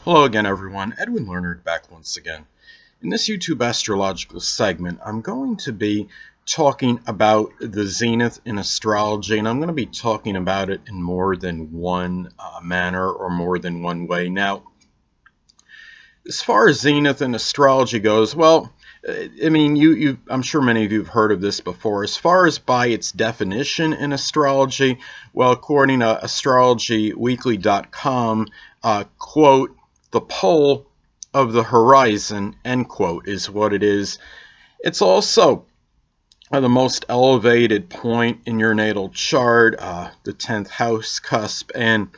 Hello again, everyone. Edwin Learnard back once again. In this YouTube astrological segment, I'm going to be talking about the zenith in astrology, and I'm going to be talking about it in more than one manner or more than one way. Now, as far as zenith in astrology goes, well, I mean, I'm sure many of you have heard of this before. As far as by its definition in astrology, well, according to astrologyweekly.com, quote, the pole of the horizon, end quote, is what it is. It's also the most elevated point in your natal chart, the 10th house cusp. And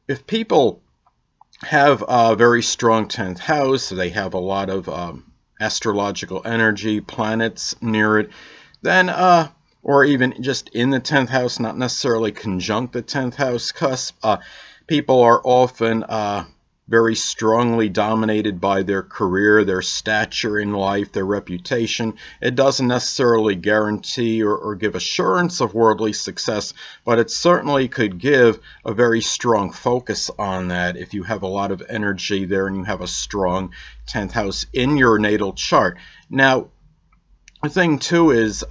if people have a very strong 10th house, they have a lot of astrological energy, planets near it, then, or even just in the 10th house, not necessarily conjunct the 10th house cusp, people are often very strongly dominated by their career, their stature in life, their reputation. It doesn't necessarily guarantee or give assurance of worldly success, but it certainly could give a very strong focus on that if you have a lot of energy there and you have a strong 10th house in your natal chart. Now, the thing too is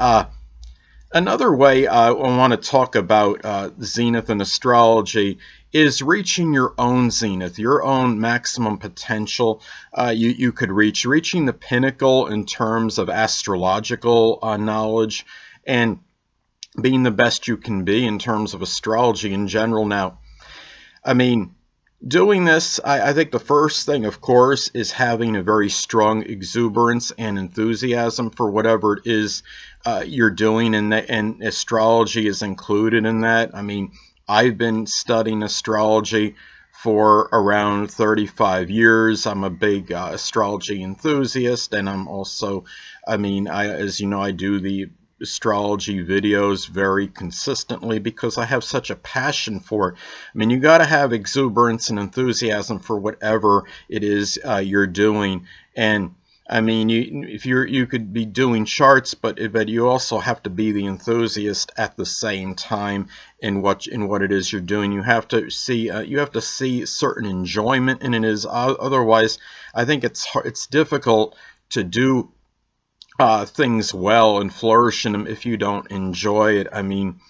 another way I want to talk about zenith in astrology is reaching your own zenith, your own maximum potential. You could reaching the pinnacle in terms of astrological knowledge and being the best you can be in terms of astrology in general. Now, I mean, doing this, I think the first thing, of course, is having a very strong exuberance and enthusiasm for whatever it is you're doing, and astrology is included in that. I mean, I've been studying astrology for around 35 years. I'm a big astrology enthusiast, and I'm also, as you know, I do the astrology videos very consistently because I have such a passion for it. I mean, you got to have exuberance and enthusiasm for whatever it is you're doing. And I mean, you could be doing charts, but you also have to be the enthusiast at the same time in what it is you're doing. You have to see certain enjoyment in it. Otherwise, I think it's difficult to do things well and flourish in them if you don't enjoy it. I mean,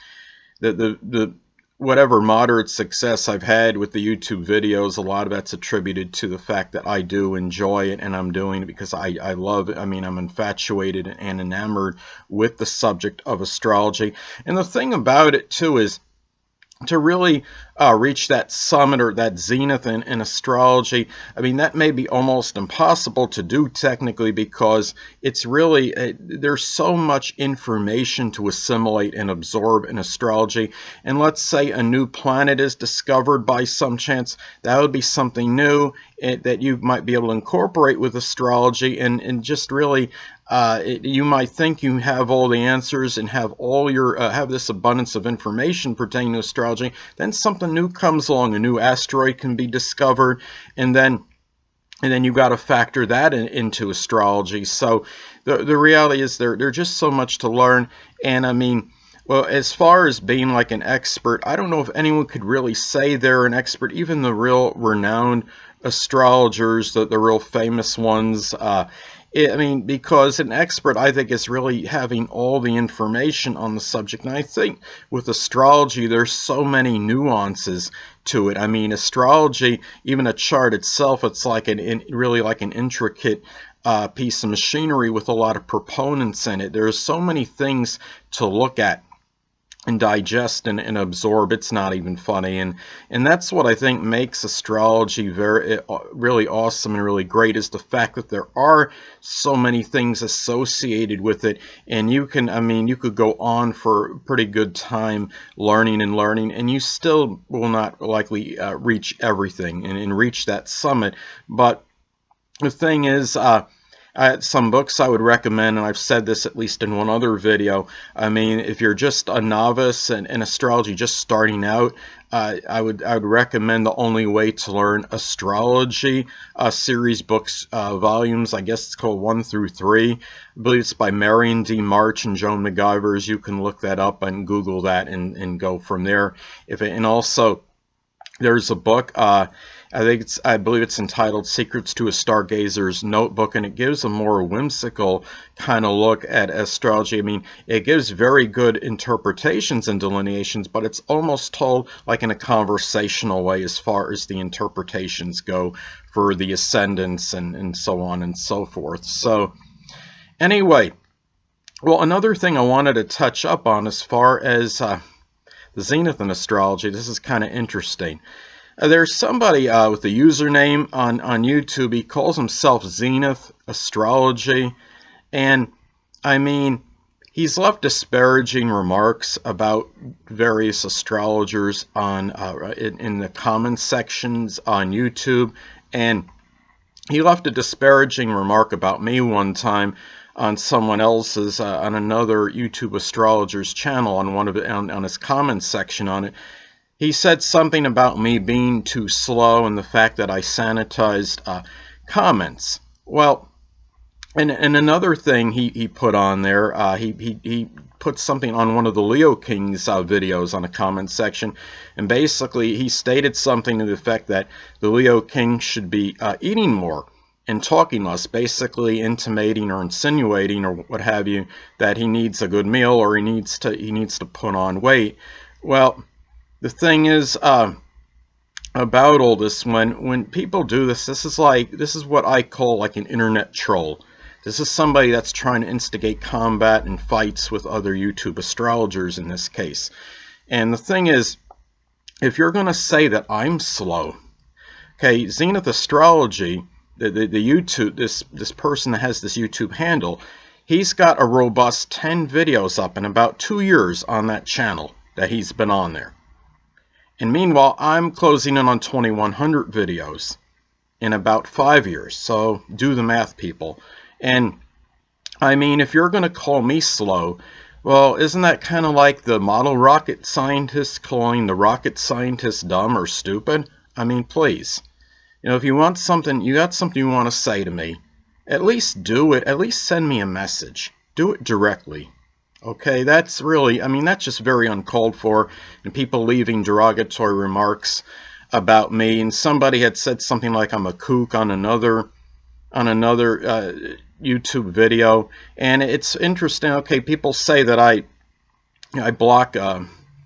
the whatever moderate success I've had with the YouTube videos, a lot of that's attributed to the fact that I do enjoy it, and I'm doing it because I love it. I mean, I'm infatuated and enamored with the subject of astrology. And the thing about it too is to really reach that summit or that zenith in astrology. I mean, that may be almost impossible to do technically because it's really, there's so much information to assimilate and absorb in astrology. And let's say a new planet is discovered by some chance, that would be something new that you might be able to incorporate with astrology and just really you might think you have all the answers and have all your have this abundance of information pertaining to astrology. Then something new comes along, a new asteroid can be discovered, and then you've got to factor that into astrology. So the reality is there's just so much to learn. And I mean, well, as far as being like an expert, I don't know if anyone could really say they're an expert. Even the real renowned astrologers, the real famous ones, I mean, because an expert, I think, is really having all the information on the subject. And I think with astrology, there's so many nuances to it. I mean, astrology, even a chart itself, it's like really like an intricate piece of machinery with a lot of proponents in it. There's so many things to look at and digest and absorb. It's not even funny, and that's what I think makes astrology really awesome and really great, is the fact that there are so many things associated with it. And you could go on for a pretty good time learning, and you still will not likely reach everything and reach that summit. But the thing is, some books I would recommend, and I've said this at least in one other video. I mean, if you're just a novice in astrology, just starting out, I would recommend The Only Way to Learn Astrology series books, volumes. I guess it's called 1 through 3. I believe it's by Marion D. March and Joan McGivers. You can look that up and Google that and go from there. And also, there's a book. I believe it's entitled Secrets to a Stargazer's Notebook, and it gives a more whimsical kind of look at astrology. I mean, it gives very good interpretations and delineations, but it's almost told like in a conversational way as far as the interpretations go for the ascendants and so on and so forth. So anyway, well, another thing I wanted to touch up on as far as the Zenith in Astrology, this is kind of interesting. There's somebody with a username on YouTube. He calls himself Zenith Astrology. And, I mean, he's left disparaging remarks about various astrologers on in the comments sections on YouTube. And he left a disparaging remark about me one time on someone else's, on another YouTube astrologer's channel, on his comments section on it. He said something about me being too slow and the fact that I sanitized comments. Well, and another thing he put on there, he put something on one of the Leo King's videos on a comment section, and basically he stated something to the effect that the Leo King should be eating more and talking less, basically intimating or insinuating or what have you that he needs a good meal or he needs to put on weight. Well, the thing is about all this, when people do this, this is what I call like an internet troll. This is somebody that's trying to instigate combat and fights with other YouTube astrologers in this case. And the thing is, if you're going to say that I'm slow, okay, Zenith Astrology, the YouTube, this person that has this YouTube handle, he's got a robust 10 videos up in about 2 years on that channel that he's been on there. And meanwhile, I'm closing in on 2,100 videos in about 5 years. So do the math, people. And I mean, if you're going to call me slow, well, isn't that kind of like the model rocket scientists calling the rocket scientists dumb or stupid? I mean, please. You know, if you want something, you got something you want to say to me, at least do it. At least send me a message. Do it directly. Okay, that's really, I mean, that's just very uncalled for, and people leaving derogatory remarks about me. And somebody had said something like I'm a kook on another YouTube video, and it's interesting. Okay, people say that I block, I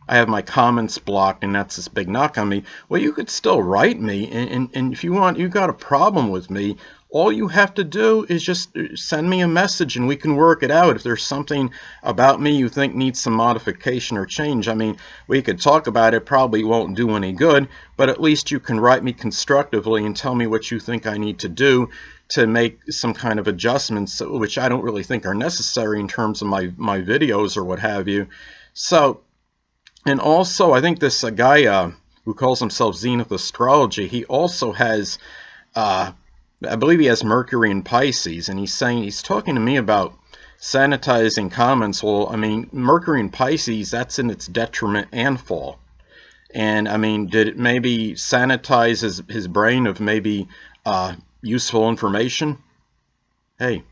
have my comments blocked, and that's this big knock on me. Well, you could still write me, and if you want, you got a problem with me, all you have to do is just send me a message and we can work it out. If there's something about me you think needs some modification or change, I mean, we could talk about it. Probably won't do any good, but at least you can write me constructively and tell me what you think I need to do to make some kind of adjustments, which I don't really think are necessary in terms of my videos or what have you. So, and also, I think this guy who calls himself Zenith Astrology, he also has I believe he has Mercury in Pisces, and he's talking to me about sanitizing comments. Well, I mean, Mercury in Pisces, that's in its detriment and fall. And I mean, did it maybe sanitize his brain of maybe useful information? Hey,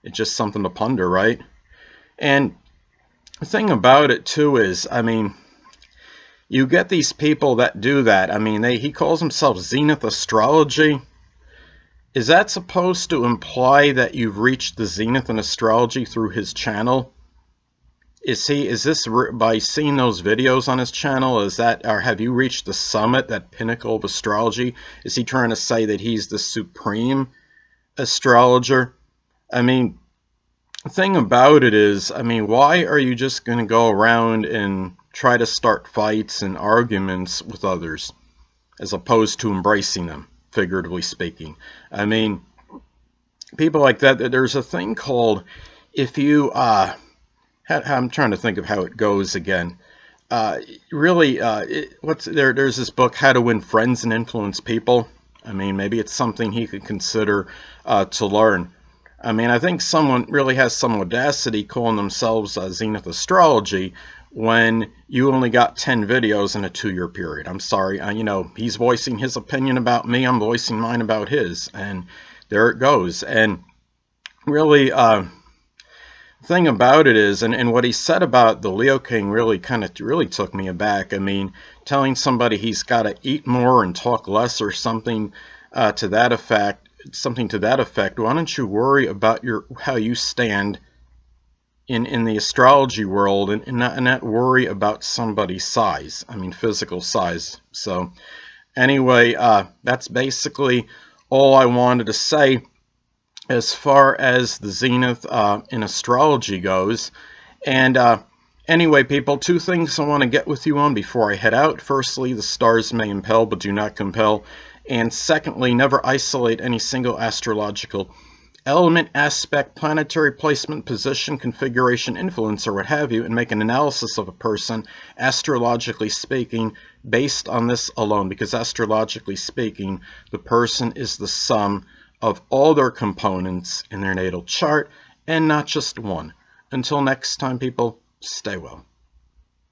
it's just something to ponder, right? And the thing about it too is, I mean, you get these people that do that. I mean, he calls himself Zenith Astrology. Is that supposed to imply that you've reached the zenith in astrology through his channel? Is this by seeing those videos on his channel? Or have you reached the summit, that pinnacle of astrology? Is he trying to say that he's the supreme astrologer? I mean, the thing about it is, I mean, why are you just going to go around and try to start fights and arguments with others as opposed to embracing them? Figuratively speaking. I mean, people like that, there's a thing called, if you, I'm trying to think of how it goes again. There's this book, How to Win Friends and Influence People. I mean, maybe it's something he could consider to learn. I mean, I think someone really has some audacity calling themselves Zenith Astrology when you only got 10 videos in a 2-year period. I'm sorry, you know, he's voicing his opinion about me, I'm voicing mine about his, and there it goes. And really, thing about it is, and what he said about the Leo King really really took me aback. I mean, telling somebody he's got to eat more and talk less or something to that effect, Why don't you worry about how you stand in the astrology world, and not worry about somebody's size. I mean, physical size. So anyway, that's basically all I wanted to say as far as the Zenith in astrology goes. And anyway, people, two things I want to get with you on before I head out. Firstly, the stars may impel but do not compel. And secondly, never isolate any single astrological element, aspect, planetary placement, position, configuration, influence, or what have you, and make an analysis of a person, astrologically speaking, based on this alone. Because astrologically speaking, the person is the sum of all their components in their natal chart, and not just one. Until next time, people, stay well.